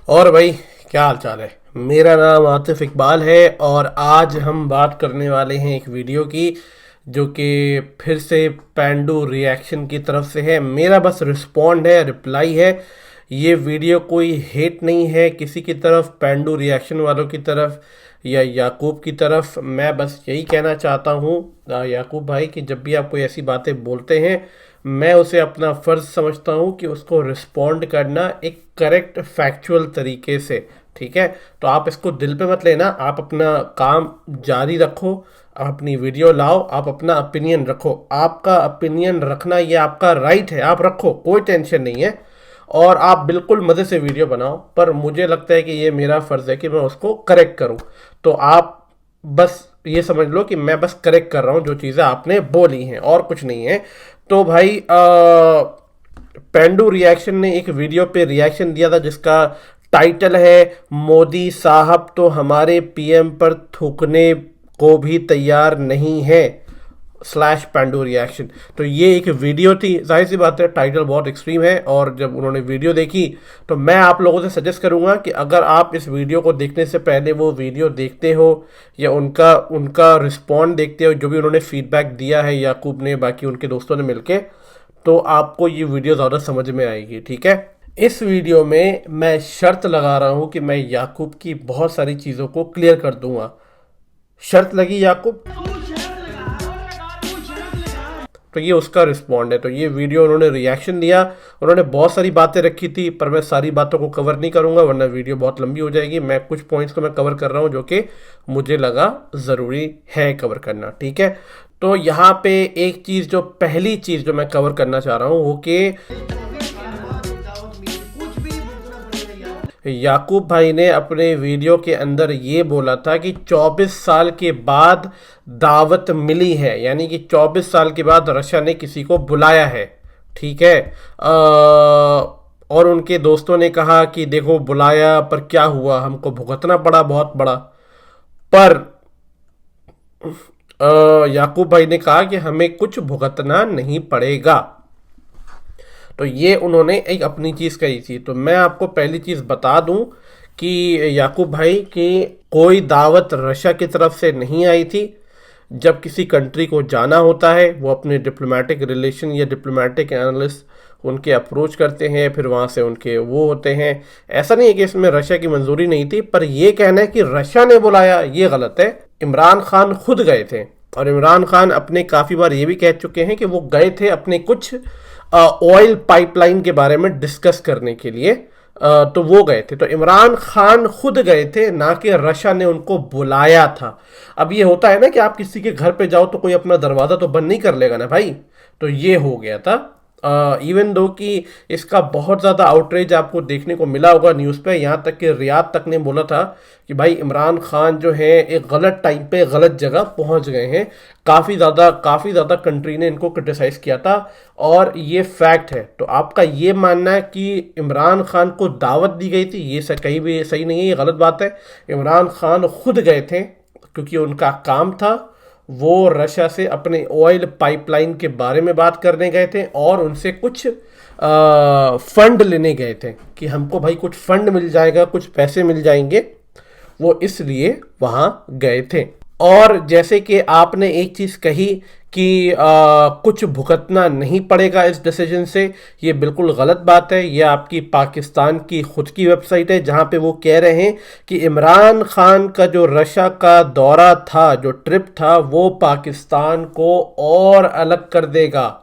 और भाई, क्या हाल चाल है। मेरा नाम आतिफ इकबाल है और आज हम बात करने वाले हैं एक वीडियो की जो कि फिर से पैंडू रिएक्शन की तरफ से है। मेरा बस रिस्पॉन्ड है, रिप्लाई है। ये वीडियो कोई हेट नहीं है किसी की तरफ, पैंडू रिएक्शन वालों की तरफ या याकूब की तरफ। मैं बस यही कहना चाहता हूँ याकूब भाई कि जब भी आप कोई ऐसी बातें बोलते हैं, मैं उसे अपना फ़र्ज़ समझता हूँ कि उसको रिस्पॉन्ड करना एक करेक्ट फैक्चुअल तरीके से। ठीक है, तो आप इसको दिल पे मत लेना, आप अपना काम जारी रखो, आप अपनी वीडियो लाओ, आप अपना ओपिनियन रखो। आपका ओपिनियन रखना ये आपका राइट है, आप रखो, कोई टेंशन नहीं है। और आप बिल्कुल मज़े से वीडियो बनाओ, पर मुझे लगता है कि ये मेरा फ़र्ज़ है कि मैं उसको करेक्ट करूँ। तो आप बस ये समझ लो कि मैं बस करेक्ट कर रहा हूँ जो चीज़ें आपने बोली हैं, और कुछ नहीं है। तो भाई पेंडू रिएक्शन ने एक वीडियो पे रिएक्शन दिया था जिसका टाइटल है मोदी साहब तो हमारे पीएम पर थूकने को भी तैयार नहीं है स्लैश पेंडू रिएक्शन। तो ये एक वीडियो थी, जाहिर सी बात है टाइटल बहुत एक्सट्रीम है। और जब उन्होंने वीडियो देखी तो मैं आप लोगों से सजेस्ट करूंगा कि अगर आप इस वीडियो को देखने से पहले वो वीडियो देखते हो या उनका उनका रिस्पॉन्ड देखते हो, जो भी उन्होंने फीडबैक दिया है याकूब ने बाकी उनके दोस्तों ने मिलके, तो आपको ये वीडियो ज़्यादा समझ में आएगी। ठीक है, इस वीडियो में मैं शर्त लगा रहा हूँ कि मैं याकूब की बहुत सारी चीज़ों को क्लियर कर दूंगा। शर्त लगी याकूब? तो ये उसका रिस्पॉन्ड है। तो ये वीडियो उन्होंने रिएक्शन दिया, उन्होंने बहुत सारी बातें रखी थी, पर मैं सारी बातों को कवर नहीं करूंगा वरना वीडियो बहुत लंबी हो जाएगी। मैं कुछ पॉइंट्स को मैं कवर कर रहा हूं जो कि मुझे लगा ज़रूरी है कवर करना। ठीक है, तो यहाँ पे एक चीज़, जो पहली चीज़ जो मैं कवर करना चाह रहा हूँ वो कि याकूब भाई ने अपने वीडियो के अंदर ये बोला था कि 24 साल के बाद दावत मिली है, यानी कि 24 साल के बाद रशिया ने किसी को बुलाया है। ठीक है, और उनके दोस्तों ने कहा कि देखो बुलाया पर क्या हुआ, हमको भुगतना पड़ा बहुत बड़ा। पर याकूब भाई ने कहा कि हमें कुछ भुगतना नहीं पड़ेगा। तो ये उन्होंने एक अपनी चीज़ कही थी। तो मैं आपको पहली चीज़ बता दूं कि याकूब भाई की कोई दावत रशिया की तरफ से नहीं आई थी। जब किसी कंट्री को जाना होता है वो अपने डिप्लोमेटिक रिलेशन या डिप्लोमेटिक एनालिस्ट उनके अप्रोच करते हैं, फिर वहाँ से उनके वो होते हैं। ऐसा नहीं है कि इसमें रशिया की मंजूरी नहीं थी, पर यह कहना है कि रशिया ने बुलाया ये गलत है। इमरान खान खुद गए थे और इमरान खान अपने काफ़ी बार ये भी कह चुके हैं कि वो गए थे अपने कुछ ऑयल पाइपलाइन के बारे में डिस्कस करने के लिए। तो वो गए थे, तो इमरान खान खुद गए थे, ना कि रशिया ने उनको बुलाया था। अब ये होता है ना कि आप किसी के घर पे जाओ तो कोई अपना दरवाज़ा तो बंद नहीं कर लेगा ना भाई। तो ये हो गया था। इवन दो कि इसका बहुत ज़्यादा आउटरीच आपको देखने को मिला होगा न्यूज़ पे, यहाँ तक कि रियाद तक ने बोला था कि भाई इमरान खान जो है एक गलत टाइम पे गलत जगह पहुँच गए हैं। काफ़ी ज़्यादा कंट्री ने इनको क्रिटिसाइज़ किया था और ये फैक्ट है। तो आपका ये मानना है कि इमरान खान को दावत दी गई थी, ये कहीं भी सही नहीं है, ये गलत बात है। इमरान खान खुद गए थे क्योंकि उनका काम था, वो रशिया से अपने ऑयल पाइपलाइन के बारे में बात करने गए थे और उनसे कुछ फंड लेने गए थे कि हमको भाई कुछ फंड मिल जाएगा, कुछ पैसे मिल जाएंगे, वो इसलिए वहाँ गए थे। और जैसे कि आपने एक चीज़ कही कि कुछ भुगतना नहीं पड़ेगा इस डिसीजन से, ये बिल्कुल गलत बात है। ये आपकी पाकिस्तान की खुद की वेबसाइट है जहाँ पे वो कह रहे हैं कि इमरान खान का जो रशिया का दौरा था, जो ट्रिप था, वो पाकिस्तान को और अलग कर देगा,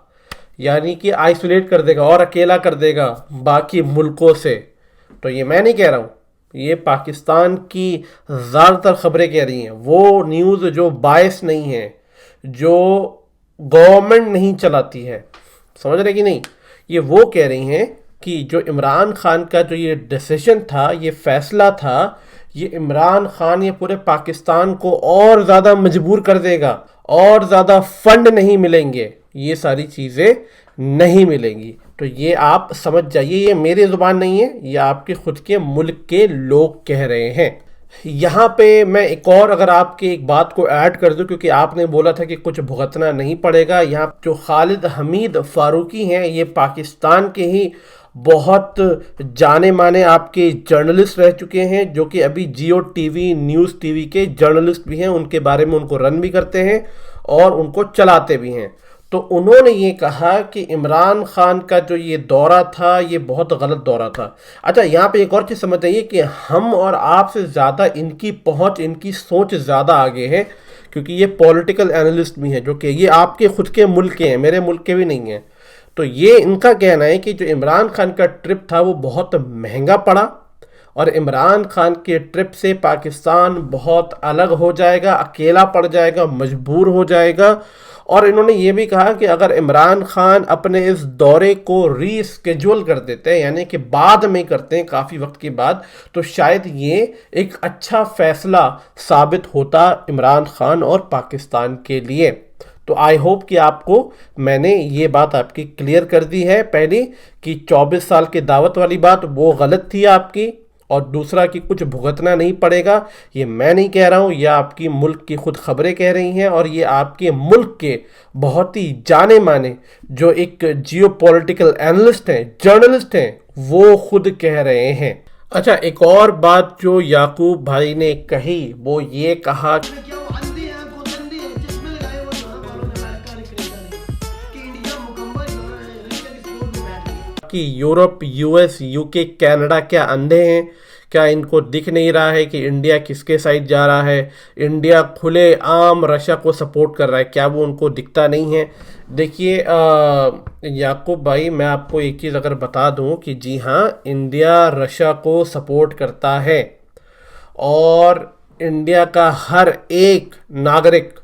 यानी कि आइसोलेट कर देगा और अकेला कर देगा बाकी मुल्कों से। तो ये मैं नहीं कह रहा हूँ, ये पाकिस्तान की ज़्यादातर खबरें कह रही हैं, वो न्यूज़ जो बायस नहीं है, जो गवर्नमेंट नहीं चलाती है, समझ रहे कि नहीं। ये वो कह रही हैं कि जो इमरान खान का जो ये डिसीजन था, ये फैसला था, ये इमरान खान ये पूरे पाकिस्तान को और ज़्यादा मजबूर कर देगा, और ज़्यादा फंड नहीं मिलेंगे, ये सारी चीज़ें नहीं मिलेंगी। तो ये आप समझ जाइए, ये मेरी ज़ुबान नहीं है, ये आपके खुद के मुल्क के लोग कह रहे हैं। यहाँ पे मैं एक और अगर आपकी एक बात को ऐड कर दूं, क्योंकि आपने बोला था कि कुछ भुगतना नहीं पड़ेगा। यहाँ जो खालिद हमीद फारूकी हैं, ये पाकिस्तान के ही बहुत जाने माने आपके जर्नलिस्ट रह चुके हैं, जो कि अभी जियो टीवी, न्यूज़ टीवी के जर्नलिस्ट भी हैं, उनके बारे में उनको रन भी करते हैं और उनको चलाते भी हैं। तो उन्होंने ये कहा कि इमरान खान का जो ये दौरा था ये बहुत गलत दौरा था। अच्छा, यहाँ पे एक और चीज़ समझ आइए कि हम और आपसे ज़्यादा इनकी पहुँच, इनकी सोच ज़्यादा आगे है, क्योंकि ये पॉलिटिकल एनालिस्ट भी हैं, जो कि ये आपके खुद के मुल्क के हैं, मेरे मुल्क के भी नहीं हैं। तो ये इनका कहना है कि जो इमरान खान का ट्रिप था वो बहुत महंगा पड़ा और इमरान खान के ट्रिप से पाकिस्तान बहुत अलग हो जाएगा, अकेला पड़ जाएगा, मजबूर हो जाएगा। और इन्होंने ये भी कहा कि अगर इमरान खान अपने इस दौरे को रीस्केड्यूल कर देते हैं, यानी कि बाद में करते हैं काफ़ी वक्त के बाद, तो शायद ये एक अच्छा फैसला साबित होता इमरान खान और पाकिस्तान के लिए। तो आई होप कि आपको मैंने ये बात आपकी क्लियर कर दी है। पहली कि 24 साल की दावत वाली बात वो गलत थी आपकी, और दूसरा कि कुछ भुगतना नहीं पड़ेगा, ये मैं नहीं कह रहा हूँ, ये आपकी मुल्क की खुद खबरें कह रही हैं, और ये आपके मुल्क के बहुत ही जाने माने जो एक जियो पॉलिटिकल एनालिस्ट हैं, जर्नलिस्ट हैं, वो खुद कह रहे हैं। अच्छा, एक और बात जो याकूब भाई ने कही वो ये कहा कि यूरोप, यूएस, यूके, कनाडा क्या अंधे हैं? क्या इनको दिख नहीं रहा है कि इंडिया किसके साइड जा रहा है? इंडिया खुले आम रशिया को सपोर्ट कर रहा है, क्या वो उनको दिखता नहीं है? देखिए याकूब भाई, मैं आपको एक चीज़ अगर बता दूं कि जी हाँ, इंडिया रशिया को सपोर्ट करता है और इंडिया का हर एक नागरिक,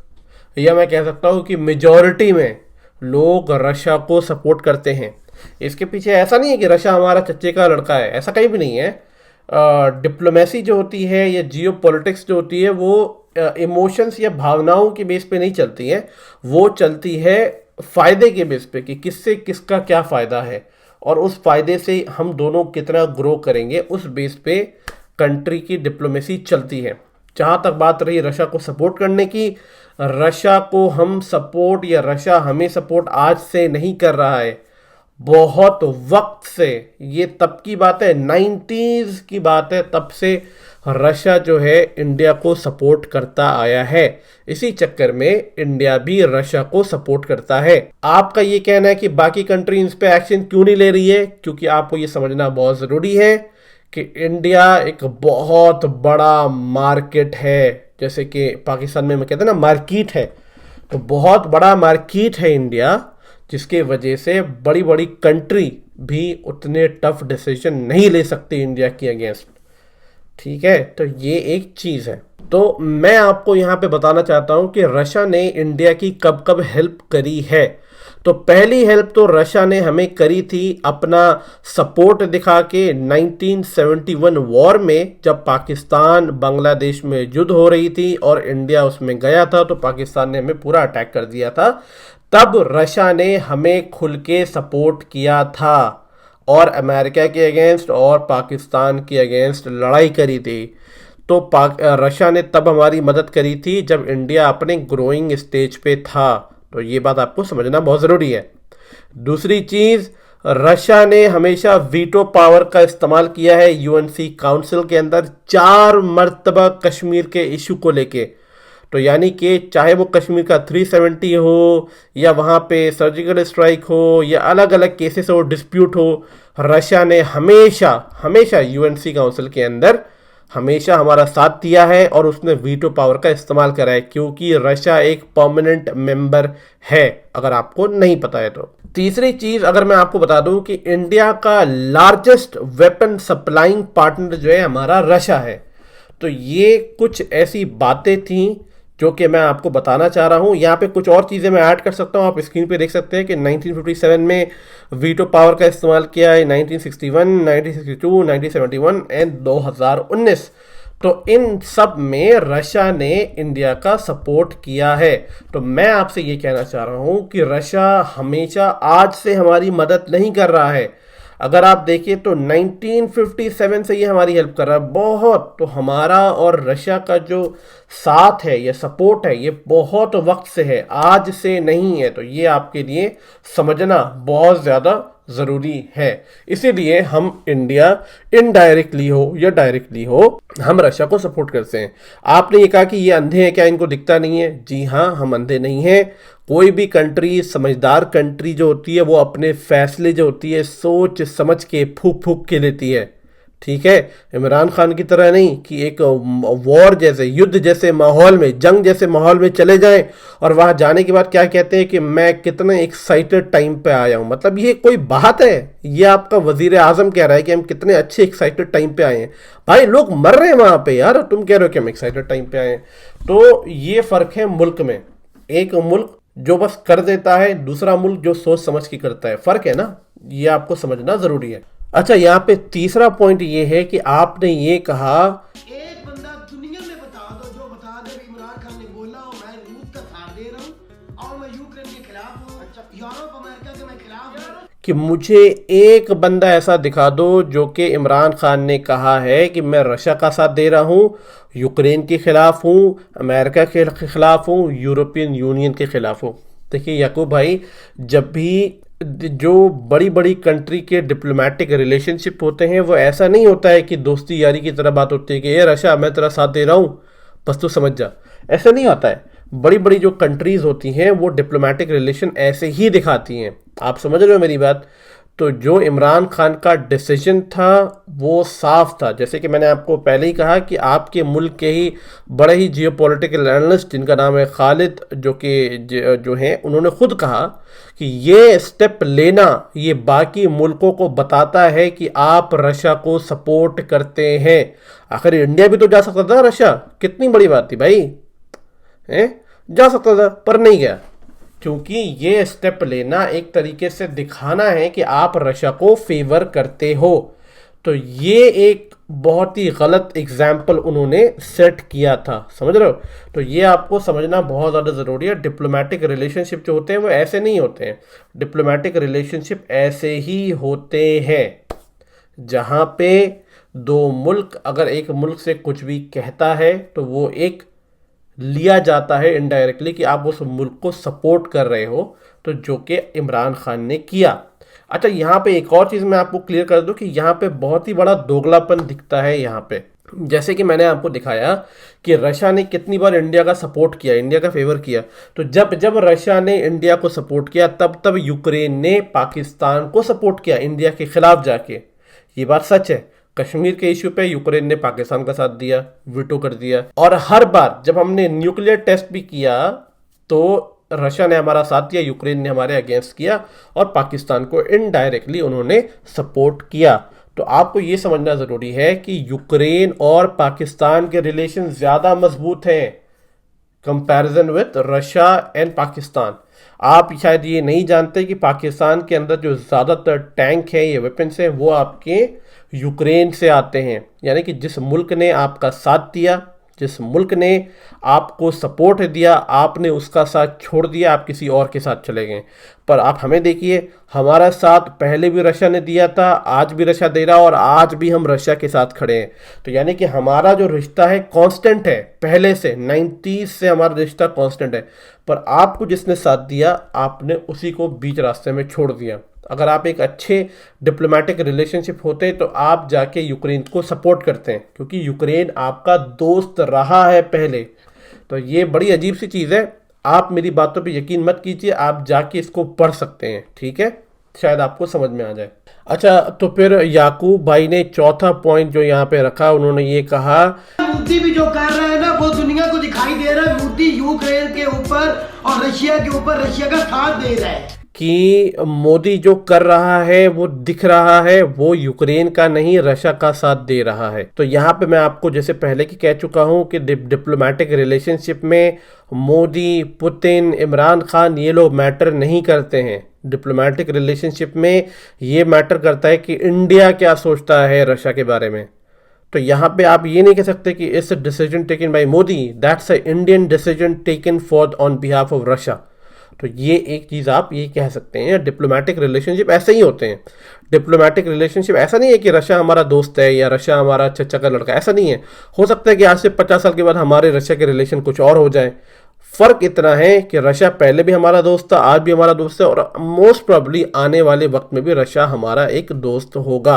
या मैं कह सकता हूँ कि मेजॉरिटी में लोग रशिया को सपोर्ट करते हैं। इसके पीछे ऐसा नहीं है कि रशिया हमारा चच्चे का लड़का है, ऐसा कहीं भी नहीं है। डिप्लोमेसी जो होती है या जियो पॉलिटिक्स जो होती है वो इमोशंस या भावनाओं के बेस पे नहीं चलती है, वो चलती है फ़ायदे के बेस पे कि किससे किसका क्या फ़ायदा है और उस फ़ायदे से हम दोनों कितना ग्रो करेंगे, उस बेस पे कंट्री की डिप्लोमेसी चलती है। जहाँ तक बात रही रशिया को सपोर्ट करने की, रशिया को हम सपोर्ट या रशिया हमें सपोर्ट आज से नहीं कर रहा है, बहुत वक्त से। ये तब की बात है, 90s की बात है, तब से रशिया जो है इंडिया को सपोर्ट करता आया है। इसी चक्कर में इंडिया भी रशिया को सपोर्ट करता है। आपका ये कहना है कि बाकी कंट्री इस पे एक्शन क्यों नहीं ले रही है, क्योंकि आपको ये समझना बहुत ज़रूरी है कि इंडिया एक बहुत बड़ा मार्केट है, जैसे कि पाकिस्तान में कहते हैं ना मार्केट है, तो बहुत बड़ा मार्केट है इंडिया, जिसके वजह से बड़ी बड़ी कंट्री भी उतने टफ डिसीजन नहीं ले सकती इंडिया के अगेंस्ट। ठीक है, तो ये एक चीज़ है। तो मैं आपको यहाँ पे बताना चाहता हूँ कि रशिया ने इंडिया की कब कब हेल्प करी है। तो पहली हेल्प तो रशिया ने हमें करी थी अपना सपोर्ट दिखा के 1971 वॉर में, जब पाकिस्तान बांग्लादेश में युद्ध हो रही थी और इंडिया उसमें गया था, तो पाकिस्तान ने हमें पूरा अटैक कर दिया था। तब रशिया ने हमें खुल के सपोर्ट किया था और अमेरिका के अगेंस्ट और पाकिस्तान के अगेंस्ट लड़ाई करी थी। तो रशिया ने तब हमारी मदद करी थी जब इंडिया अपने ग्रोइंग स्टेज पे था। तो ये बात आपको समझना बहुत ज़रूरी है। दूसरी चीज़, रशिया ने हमेशा वीटो पावर का इस्तेमाल किया है यूएनसी काउंसिल के अंदर 4 मरतबा कश्मीर के इशू को लेके। तो यानी कि चाहे वो कश्मीर का 370 हो या वहाँ पे सर्जिकल स्ट्राइक हो या अलग अलग केसेस हो, डिस्प्यूट हो, रशिया ने हमेशा हमेशा यूएनसी काउंसिल के अंदर हमेशा हमारा साथ दिया है और उसने वीटो पावर का इस्तेमाल करा है, क्योंकि रशिया एक परमानेंट मेंबर है, अगर आपको नहीं पता है तो। तीसरी चीज़ अगर मैं आपको बता दूं कि इंडिया का लार्जेस्ट वेपन सप्लाइंग पार्टनर जो है हमारा रशिया है। तो ये कुछ ऐसी बातें थी जो कि मैं आपको बताना चाह रहा हूँ। यहाँ पे कुछ और चीज़ें मैं ऐड कर सकता हूँ, आप स्क्रीन पे देख सकते हैं कि 1957 में वीटो पावर का इस्तेमाल किया है, 1961, 1962, 1971 एंड 2019। तो इन सब में रशिया ने इंडिया का सपोर्ट किया है। तो मैं आपसे ये कहना चाह रहा हूँ कि रशिया हमेशा आज से हमारी मदद नहीं कर रहा है। अगर आप देखिए तो 1957 से ये हमारी हेल्प कर रहा है बहुत। तो हमारा और रशिया का जो साथ है, ये सपोर्ट है, ये बहुत वक्त से है, आज से नहीं है। तो ये आपके लिए समझना बहुत ज़्यादा ज़रूरी है। इसीलिए हम इंडिया इनडायरेक्टली हो या डायरेक्टली हो हम रशिया को सपोर्ट करते हैं। आपने ये कहा कि ये अंधे हैं क्या, इनको दिखता नहीं है? जी हाँ, हम अंधे नहीं हैं। कोई भी कंट्री, समझदार कंट्री जो होती है वो अपने फैसले जो होती है सोच समझ के फूक फूक के लेती है। ठीक है, इमरान खान की तरह नहीं कि एक वॉर जैसे, युद्ध जैसे माहौल में, जंग जैसे माहौल में चले जाएं और वहां जाने के बाद क्या कहते हैं कि मैं कितने एक्साइटेड टाइम पे आया हूं। मतलब ये कोई बात है? ये आपका वजीर आजम कह रहा है कि हम कितने अच्छे एक्साइटेड टाइम पे आए हैं। भाई लोग मर रहे हैं वहां पे यार, तुम कह रहे हो कि हम एक्साइटेड टाइम पे आए हैं। तो ये फर्क है मुल्क में। एक मुल्क जो बस कर देता है, दूसरा मुल्क जो सोच समझ के करता है। फर्क है ना, ये आपको समझना जरूरी है। अच्छा, यहाँ पे तीसरा पॉइंट ये है कि आपने ये कहा एक बंदा दुनिया में बता दो जो बता दे इमरान खान ने बोला और मैं रूस का साथ दे रहा हूँ और मैं यूक्रेन के खिलाफ हूँ, यूरोप अमेरिका के मैं खिलाफ हूँ, कि मुझे एक बंदा ऐसा दिखा दो जो कि इमरान खान ने कहा है कि मैं रशिया का साथ दे रहा हूँ, यूक्रेन के खिलाफ हूँ, अमेरिका के खिलाफ हूँ, यूरोपियन यूनियन के खिलाफ हूँ। देखिए याकूब भाई, जब भी जो बड़ी बड़ी कंट्री के डिप्लोमेटिक रिलेशनशिप होते हैं वो ऐसा नहीं होता है कि दोस्ती यारी की तरह बात होती है कि ये रशिया मैं तेरा साथ दे रहा हूँ बस तू समझ जा। ऐसा नहीं होता है। बड़ी बड़ी जो कंट्रीज होती हैं वो डिप्लोमेटिक रिलेशन ऐसे ही दिखाती हैं। आप समझ रहे हो मेरी बात? तो जो इमरान खान का डिसीजन था वो साफ था। जैसे कि मैंने आपको पहले ही कहा कि आपके मुल्क के ही बड़े ही जियोपॉलिटिकल एनालिस्ट जिनका नाम है खालिद, जो हैं, उन्होंने खुद कहा कि ये स्टेप लेना ये बाकी मुल्कों को बताता है कि आप रशिया को सपोर्ट करते हैं। आखिर इंडिया भी तो जा सकता था रशिया, कितनी बड़ी बात थी भाई, हैं? जा सकता था पर नहीं गया, क्योंकि ये स्टेप लेना एक तरीके से दिखाना है कि आप रशिया को फेवर करते हो। तो ये एक बहुत ही गलत एग्जाम्पल उन्होंने सेट किया था, समझ रहे हो? तो ये आपको समझना बहुत ज़्यादा ज़रूरी है। डिप्लोमेटिक रिलेशनशिप जो होते हैं वो ऐसे नहीं होते हैं। डिप्लोमेटिक रिलेशनशिप ऐसे ही होते हैं जहाँ पे दो मुल्क, अगर एक मुल्क से कुछ भी कहता है तो वो एक लिया जाता है इनडायरेक्टली कि आप उस मुल्क को सपोर्ट कर रहे हो, तो जो कि इमरान खान ने किया। अच्छा, यहाँ पे एक और चीज़ मैं आपको क्लियर कर दूं कि यहाँ पे बहुत ही बड़ा दोगलापन दिखता है यहाँ पे। जैसे कि मैंने आपको दिखाया कि रशिया ने कितनी बार इंडिया का सपोर्ट किया, इंडिया का फेवर किया। तो जब जब रशिया ने इंडिया को सपोर्ट किया तब तब यूक्रेन ने पाकिस्तान को सपोर्ट किया इंडिया के खिलाफ जाके। ये बात सच है। कश्मीर के इश्यू पे यूक्रेन ने पाकिस्तान का साथ दिया, वीटो कर दिया। और हर बार जब हमने न्यूक्लियर टेस्ट भी किया तो रशिया ने हमारा साथ दिया, यूक्रेन ने हमारे अगेंस्ट किया और पाकिस्तान को इनडायरेक्टली उन्होंने सपोर्ट किया। तो आपको ये समझना ज़रूरी है कि यूक्रेन और पाकिस्तान के रिलेशन ज़्यादा मजबूत हैं comparison with Russia and Pakistan. आप शायद ये नहीं जानते कि पाकिस्तान के अंदर जो ज़्यादातर टैंक है, ये वेपन्स हैं, वो आपके यूक्रेन से आते हैं। यानी कि जिस मुल्क ने आपका साथ दिया, जिस मुल्क ने आपको सपोर्ट दिया, आपने उसका साथ छोड़ दिया, आप किसी और के साथ चले गए। पर आप हमें देखिए, हमारा साथ पहले भी रशिया ने दिया था, आज भी रशिया दे रहा और आज भी हम रशिया के साथ खड़े हैं। तो यानी कि हमारा जो रिश्ता है कांस्टेंट है, पहले से 90s से हमारा रिश्ता कांस्टेंट है। पर आपको जिसने साथ दिया आपने उसी को बीच रास्ते में छोड़ दिया। अगर आप एक अच्छे डिप्लोमेटिक रिलेशनशिप होते तो आप जाके यूक्रेन को सपोर्ट करते हैं, क्योंकि यूक्रेन आपका दोस्त रहा है पहले। तो ये बड़ी अजीब सी चीज़ है। आप मेरी बातों पे यकीन मत कीजिए, आप जाके इसको पढ़ सकते हैं, ठीक है? शायद आपको समझ में आ जाए। अच्छा, तो फिर याकूब भाई ने चौथा पॉइंट जो यहाँ पे रखा, उन्होंने ये कहा मोदी भी जो कर रहा है ना वो दुनिया को दिखाई दे रहा है। मोदी यूक्रेन के ऊपर और रशिया के ऊपर रशिया का साथ दे रहा है कि मोदी जो कर रहा है वो दिख रहा है, वो यूक्रेन का नहीं रशिया का साथ दे रहा है। तो यहाँ पे मैं आपको जैसे पहले की कह चुका हूँ कि डिप्लोमेटिक रिलेशनशिप में मोदी, पुतिन, इमरान खान ये लोग मैटर नहीं करते हैं। डिप्लोमेटिक रिलेशनशिप में ये मैटर करता है कि इंडिया क्या सोचता है रशिया के बारे में। तो यहाँ पे आप ये नहीं कह सकते कि it's a decision taken by Modi, that's a Indian decision taken for on behalf of Russia. तो ये एक चीज़ आप ये कह सकते हैं। डिप्लोमेटिक रिलेशनशिप ऐसे ही होते हैं। डिप्लोमेटिक रिलेशनशिप ऐसा नहीं है कि रशिया हमारा दोस्त है या रशिया हमारा चचा का लड़का, ऐसा नहीं है। हो सकता है कि आज से 50 साल के बाद हमारे रशिया के रिलेशन कुछ और हो जाए। फर्क इतना है कि रशिया पहले भी हमारा दोस्त था, आज भी हमारा दोस्त है, और मोस्ट प्रोबेबली आने वाले वक्त में भी रशिया हमारा एक दोस्त होगा।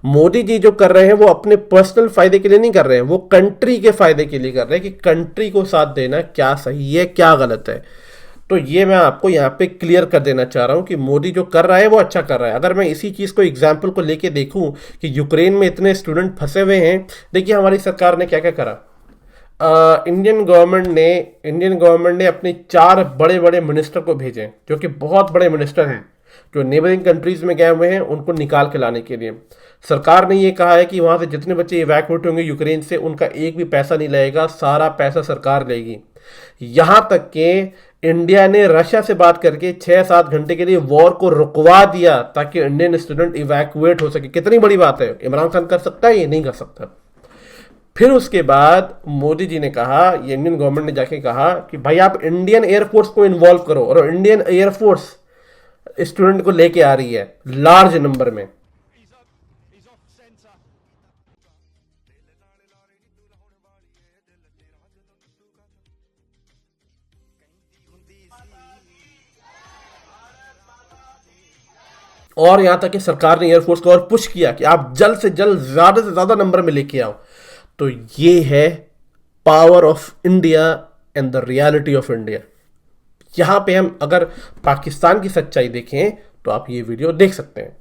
मोदी जी जो कर रहे हैं वो अपने पर्सनल फायदे के लिए नहीं कर रहे हैं, वो कंट्री के फायदे के लिए कर रहे हैं कि कंट्री को साथ देना क्या सही है क्या गलत है। तो ये मैं आपको यहाँ पे क्लियर कर देना चाह रहा हूँ कि मोदी जो कर रहा है वो अच्छा कर रहा है। अगर मैं इसी चीज़ को एग्जाम्पल को लेके देखूँ कि यूक्रेन में इतने स्टूडेंट फंसे हुए हैं, देखिए हमारी सरकार ने क्या क्या करा। इंडियन गवर्नमेंट ने अपने 4 बड़े बड़े मिनिस्टर को भेजे, जो कि बहुत बड़े मिनिस्टर हैं, जो नेबरिंग कंट्रीज में गए हुए हैं, उनको निकाल के लाने के लिए। सरकार ने ये कहा है कि वहाँ से जितने बच्चे इवैक्यूएट होंगे यूक्रेन से, उनका एक भी पैसा नहीं लगेगा, सारा पैसा सरकार लेगी। यहाँ तक कि इंडिया ने रशिया से बात करके 6-7 घंटे के लिए वॉर को रुकवा दिया ताकि इंडियन स्टूडेंट इवैक्यूएट हो सके। कितनी बड़ी बात है। इमरान खान कर सकता है, ये नहीं कर सकता। फिर उसके बाद मोदी जी ने कहा, इंडियन गवर्नमेंट ने जाके कहा कि भाई आप इंडियन एयरफोर्स को इन्वॉल्व करो, और इंडियन एयरफोर्स स्टूडेंट को लेके आ रही है लार्ज नंबर में। और यहां तक कि सरकार ने एयरफोर्स को और पुश किया कि आप जल्द से जल्द ज्यादा से ज्यादा नंबर में लेके आओ। तो ये है power of India and the reality of India. यहां पे हम अगर पाकिस्तान की सच्चाई देखें तो आप ये वीडियो देख सकते हैं।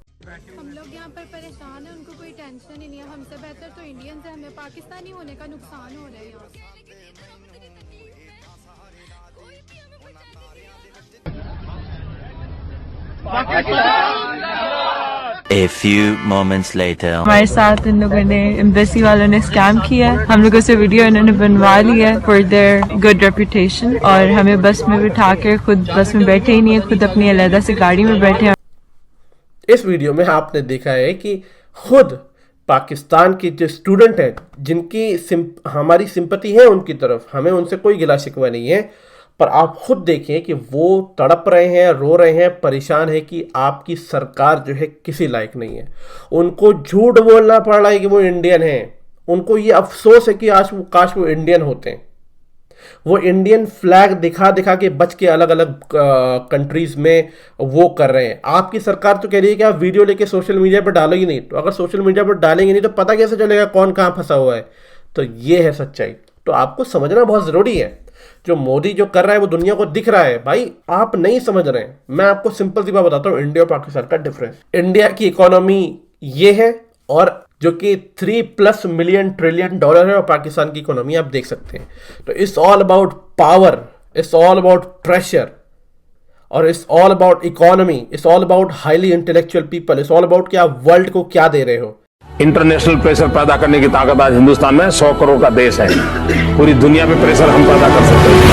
हम लोग यहाँ पर परेशान हैं, उनको कोई टेंशन ही नहीं है। हमसे बेहतर तो इंडियन है, हमें पाकिस्तानी होने का नुकसान हो रहा है यहाँ से। A few moments later. हमारे साथ इन लोगों ने एम्बेसी वालों ने स्कैम किया है। हम लोगों से वीडियो इन्होंने बनवा लिया है फॉर देयर गुड रेपुटेशन, और हमें बस में बिठा के खुद बस में बैठे ही नहीं है, खुद अपनी अलग से गाड़ी में बैठे हैं। इस वीडियो में आपने देखा है कि खुद पाकिस्तान के जो स्टूडेंट हैं, जिनकी हमारी सिंपैथी है उनकी तरफ, हमें उनसे कोई गिला शिकवा नहीं है, पर आप खुद देखें कि वो तड़प रहे हैं, रो रहे हैं, परेशान है कि आपकी सरकार जो है किसी लायक नहीं है। उनको झूठ बोलना पड़ रहा है कि वो इंडियन हैं। उनको ये अफसोस है कि काश वो इंडियन होते हैं। वो इंडियन फ्लैग दिखा दिखा के बच के अलग अलग कंट्रीज में वो कर रहे हैं। आपकी सरकार तो कह रही है कि आप वीडियो लेके सोशल मीडिया पर डालो ही नहीं। तो अगर सोशल मीडिया पर डालेंगे नहीं तो पता कैसे चलेगा कौन कहाँ फंसा हुआ है। तो ये है सच्चाई। तो आपको समझना बहुत ज़रूरी है। जो मोदी जो कर रहा है वो दुनिया को दिख रहा है। भाई आप नहीं समझ रहे हैं। मैं आपको सिंपल सी बात बताता हूँ, इंडिया और पाकिस्तान का डिफरेंस। इंडिया की इकोनॉमी ये है, और जो कि 3+ मिलियन ट्रिलियन डॉलर है, और पाकिस्तान की इकोनॉमी आप देख सकते हैं। तो it's all about power, it's all about pressure, और it's all about economy, it's all about highly intellectual people, it's all about कि आप वर्ल्ड को क्या दे रहे हो। इंटरनेशनल प्रेशर पैदा करने की ताकत आज हिंदुस्तान में 100 करोड़ का देश है। पूरी दुनिया में प्रेशर हम पैदा कर सकते हैं।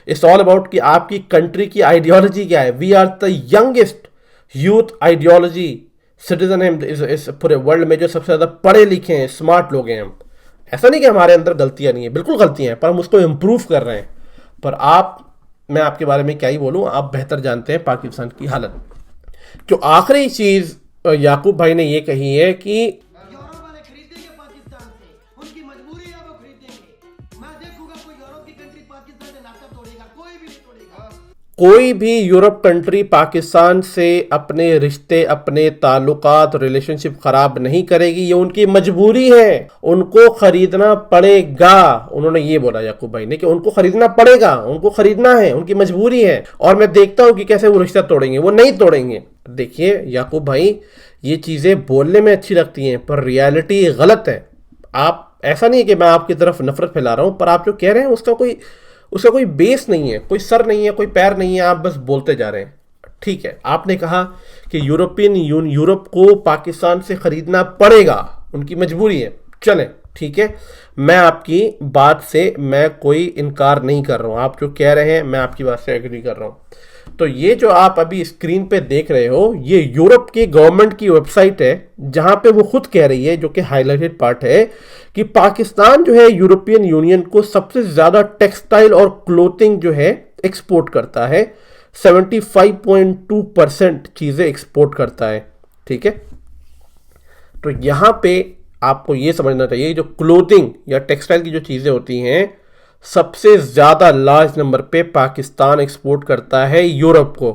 इट्स ऑल अबाउट कि आपकी कंट्री की आइडियोलॉजी क्या है। We are the youngest youth ideology citizen है इस पूरे वर्ल्ड में, जो सबसे ज़्यादा पढ़े लिखे हैं, स्मार्ट लोग हैं हम। ऐसा नहीं कि हमारे अंदर गलतियां नहीं है, बिल्कुल गलतियां हैं, पर हम उसको इम्प्रूव कर रहे हैं। पर मैं आपके बारे में क्या ही बोलूँ, आप बेहतर जानते हैं पाकिस्तान की हालत। जो आखिरी चीज़ याकूब भाई ने ये कही है कि यूरोप वाले खरीदेंगे पाकिस्तान से, उनकी मजबूरी है, वो खरीदेंगे। मैं देखूंगा कोई यूरोप की कंट्री पाकिस्तान से नाता तोड़ेगा, कोई भी नहीं तोड़ेगा। कोई भी यूरोप कंट्री पाकिस्तान से अपने रिश्ते, अपने ताल्लुकात, रिलेशनशिप खराब नहीं करेगी। ये उनकी मजबूरी है, उनको खरीदना पड़ेगा। उन्होंने ये बोला याकूब भाई ने कि उनको खरीदना पड़ेगा, उनको खरीदना है, उनकी मजबूरी है। और मैं देखता हूं कि कैसे वो रिश्ता तोड़ेंगे। वो नहीं तोड़ेंगे। देखिए याकूब भाई, ये चीज़ें बोलने में अच्छी लगती हैं, पर रियलिटी गलत है। आप ऐसा नहीं है कि मैं आपकी तरफ नफरत फैला रहा हूँ, पर आप जो कह रहे हैं उसका कोई बेस नहीं है, कोई सर नहीं है, कोई पैर नहीं है, आप बस बोलते जा रहे हैं। ठीक है, आपने कहा कि यूरोप को पाकिस्तान से खरीदना पड़ेगा, उनकी मजबूरी है। चलें, ठीक है, मैं आपकी बात से मैं कोई इनकार नहीं कर रहा हूँ, आप जो कह रहे हैं मैं आपकी बात से एग्री कर रहा हूँ। तो ये जो आप अभी स्क्रीन पे देख रहे हो ये यूरोप की गवर्नमेंट की वेबसाइट है, जहां पे वो खुद कह रही है, जो कि हाईलाइटेड पार्ट है, कि पाकिस्तान जो है यूरोपियन यूनियन को सबसे ज्यादा टेक्सटाइल और क्लोथिंग जो है एक्सपोर्ट करता है, 75.2% चीजें एक्सपोर्ट करता है। ठीक है, तो यहां पे आपको ये समझना चाहिए जो क्लोथिंग या टेक्सटाइल की जो चीजें होती हैं सबसे ज्यादा लार्ज नंबर पे पाकिस्तान एक्सपोर्ट करता है यूरोप को।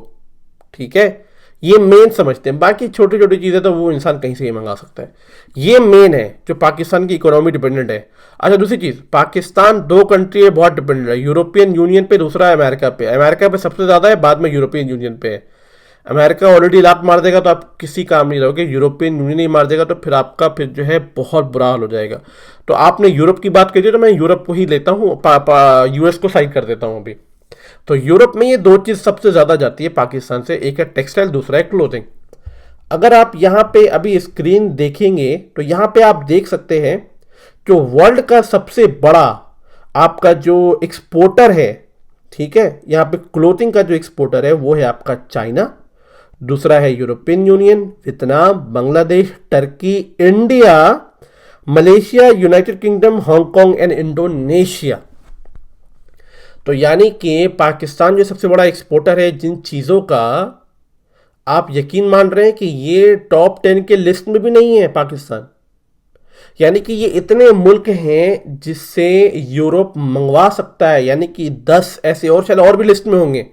ठीक है, ये मेन समझते हैं, बाकी छोटी छोटी चीजें तो वो इंसान कहीं से ही मंगा सकता है। ये मेन है जो पाकिस्तान की इकोनॉमी डिपेंडेंट है। अच्छा, दूसरी चीज, पाकिस्तान दो कंट्री है बहुत डिपेंडेंट है, यूरोपियन यूनियन पे, दूसरा है अमेरिका पे। अमेरिका पे सबसे ज्यादा है, बाद में यूरोपियन यूनियन पे है। अमेरिका ऑलरेडी लात मार देगा तो आप किसी काम नहीं रहोगे, यूरोपियन यूनियन ही मार देगा तो फिर आपका फिर जो है बहुत बुरा हाल हो जाएगा। तो आपने यूरोप की बात करी तो मैं यूरोप को ही लेता हूँ, यूएस को साइड कर देता हूँ अभी। तो यूरोप में ये दो चीज सबसे ज्यादा जाती है पाकिस्तान से, एक है टेक्सटाइल, दूसरा है क्लोथिंग। अगर आप यहाँ पे अभी स्क्रीन देखेंगे तो यहाँ पे आप देख सकते हैं जो वर्ल्ड का सबसे बड़ा आपका जो एक्सपोर्टर है, ठीक है, यहाँ पे क्लोथिंग का जो एक्सपोर्टर है वो है आपका चाइना, दूसरा है European union, Vietnam, Bangladesh, Turkey, India, Malaysia, United kingdom, Hong Kong and Indonesia. तो यानी कि पाकिस्तान जो सबसे बड़ा एक्सपोर्टर है जिन चीजों का, आप यकीन मान रहे हैं कि ये टॉप 10 के लिस्ट में भी नहीं है पाकिस्तान। यानी कि ये इतने मुल्क हैं जिससे यूरोप मंगवा सकता है, यानी कि 10 ऐसे और शायद और भी लिस्ट में होंगे,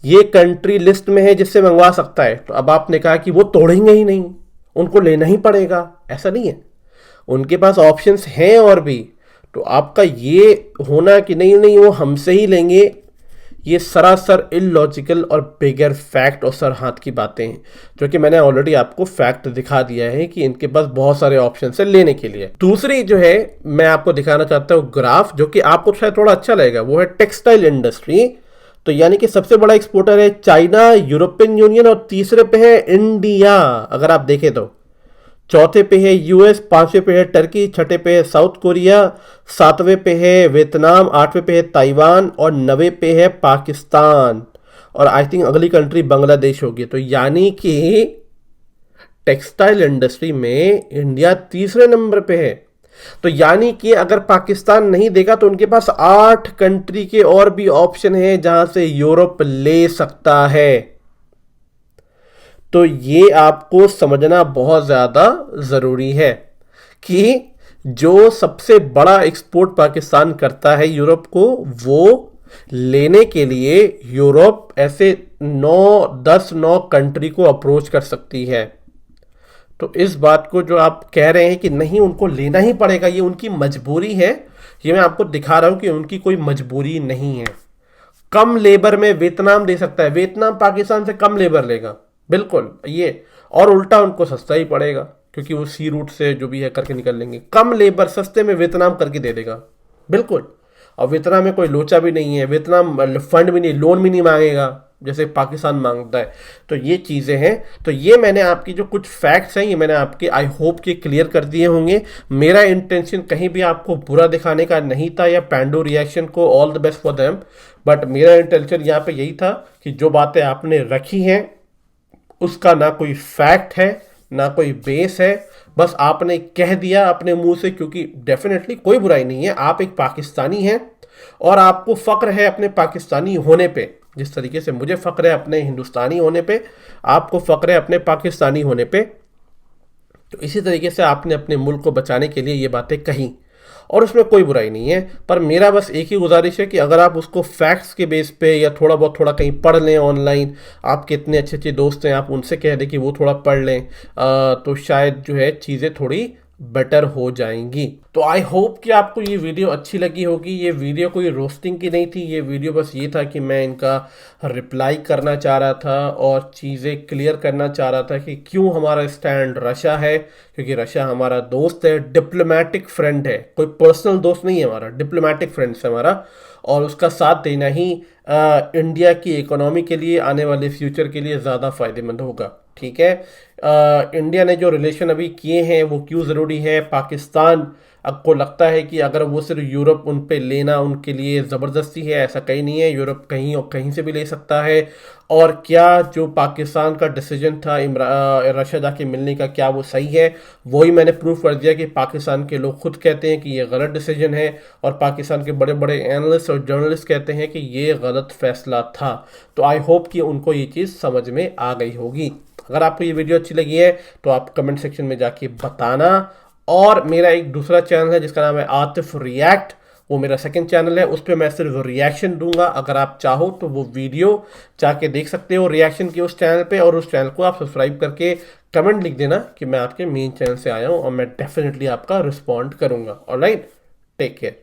ये कंट्री लिस्ट में है जिससे मंगवा सकता है। तो अब आपने कहा कि वो तोड़ेंगे ही नहीं, उनको लेना ही पड़ेगा, ऐसा नहीं है, उनके पास ऑप्शंस हैं और भी। तो आपका ये होना कि नहीं नहीं वो हमसे ही लेंगे, ये सरासर इलॉजिकल और बिगर फैक्ट और सर हाथ की बातें हैं, जो कि मैंने ऑलरेडी आपको फैक्ट दिखा दिया है कि इनके पास बहुत सारे ऑप्शन है लेने के लिए। दूसरी जो है मैं आपको दिखाना चाहता हूँ ग्राफ, जो कि आपको शायद थोड़ा अच्छा लगेगा, वो है टेक्सटाइल इंडस्ट्री। तो यानी कि सबसे बड़ा एक्सपोर्टर है चाइना, यूरोपियन यूनियन, और तीसरे पे है इंडिया अगर आप देखें तो, चौथे पे है यूएस, पांचवें पे है टर्की, छठे पे है साउथ कोरिया, सातवें पे है वियतनाम, आठवें पे है ताइवान और 9वें पे है पाकिस्तान, और आई थिंक अगली कंट्री बांग्लादेश होगी। तो यानी कि टेक्सटाइल इंडस्ट्री में इंडिया तीसरे नंबर पे है। तो यानी कि अगर पाकिस्तान नहीं देगा तो उनके पास 8 कंट्री के और भी ऑप्शन है जहां से यूरोप ले सकता है। तो ये आपको समझना बहुत ज्यादा जरूरी है कि जो सबसे बड़ा एक्सपोर्ट पाकिस्तान करता है यूरोप को, वो लेने के लिए यूरोप ऐसे 9 कंट्री को अप्रोच कर सकती है। तो इस बात को जो आप कह रहे हैं कि नहीं उनको लेना ही पड़ेगा, ये उनकी मजबूरी है, ये मैं आपको दिखा रहा हूं कि उनकी कोई मजबूरी नहीं है। कम लेबर में वियतनाम दे सकता है, वियतनाम पाकिस्तान से कम लेबर लेगा बिल्कुल ये, और उल्टा उनको सस्ता ही पड़ेगा क्योंकि वो सी रूट से जो भी है करके निकल लेंगे। कम लेबर सस्ते में वियतनाम करके दे देगा बिल्कुल। और वियतनाम में कोई लोचा भी नहीं है, वियतनाम फंड भी नहीं, लोन भी नहीं मांगेगा जैसे पाकिस्तान मांगता है। तो ये चीज़ें हैं। तो ये मैंने आपकी जो कुछ फैक्ट्स हैं ये मैंने आपके आई होप कि क्लियर कर दिए होंगे। मेरा इंटेंशन कहीं भी आपको बुरा दिखाने का नहीं था या पैंडो रिएक्शन को all the best for them, but मेरा इंटेंशन यहाँ पे यही था कि जो बातें आपने रखी हैं उसका ना कोई फैक्ट है ना कोई बेस है, बस आपने कह दिया अपने मुंह से, क्योंकि डेफिनेटली कोई बुराई नहीं है, आप एक पाकिस्तानी हैं और आपको फ़क्र है अपने पाकिस्तानी होने पे। जिस तरीके से मुझे फ़क्र है अपने हिंदुस्तानी होने पे, आपको फ़क्र है अपने पाकिस्तानी होने पे। तो इसी तरीके से आपने अपने मुल्क को बचाने के लिए ये बातें कही और उसमें कोई बुराई नहीं है। पर मेरा बस एक ही गुजारिश है कि अगर आप उसको फैक्ट्स के बेस पे या थोड़ा कहीं पढ़ लें ऑनलाइन, आपके इतने अच्छे अच्छे दोस्त हैं, आप उनसे कह दें कि वो थोड़ा पढ़ लें, तो शायद जो है चीज़ें थोड़ी बेटर हो जाएंगी। तो आई होप कि आपको ये वीडियो अच्छी लगी होगी। ये वीडियो कोई रोस्टिंग की नहीं थी, ये वीडियो बस ये था कि मैं इनका रिप्लाई करना चाह रहा था और चीज़ें क्लियर करना चाह रहा था कि क्यों हमारा स्टैंड रशिया है, क्योंकि रशिया हमारा दोस्त है, डिप्लोमेटिक फ्रेंड है, कोई पर्सनल दोस्त नहीं है हमारा, डिप्लोमेटिक फ्रेंड्स है हमारा, और उसका साथ देना ही इंडिया की इकोनॉमी के लिए, आने वाले फ्यूचर के लिए ज़्यादा फ़ायदेमंद होगा। ठीक है, इंडिया ने जो रिलेशन अभी किए हैं वो क्यों ज़रूरी है, पाकिस्तान आपको लगता है कि अगर वो सिर्फ यूरोप उन पे लेना उनके लिए ज़बरदस्ती है, ऐसा कहीं नहीं है, यूरोप कहीं और कहीं से भी ले सकता है, और क्या जो पाकिस्तान का डिसीजन था रशिया जाके मिलने का क्या वो सही है, वही मैंने प्रूफ कर दिया कि पाकिस्तान के लोग खुद कहते हैं कि ये गलत डिसीजन है और पाकिस्तान के बड़े बड़े एनालिस्ट और जर्नलिस्ट कहते हैं कि ये गलत फैसला था। तो आई होप कि उनको ये चीज़ समझ में आ गई होगी। अगर आपको ये वीडियो अच्छी लगी है तो आप कमेंट सेक्शन में जाके बताना। और मेरा एक दूसरा चैनल है जिसका नाम है आतिफ रिएक्ट, वो मेरा सेकंड चैनल है, उस पर मैं सिर्फ रिएक्शन दूंगा। अगर आप चाहो तो वो वीडियो जाके देख सकते हो रिएक्शन की उस चैनल पे, और उस चैनल को आप सब्सक्राइब करके कमेंट लिख देना कि मैं आपके मेन चैनल से आया हूँ और मैं डेफिनेटली आपका रिस्पॉन्ड करूँगा। Alright, take care.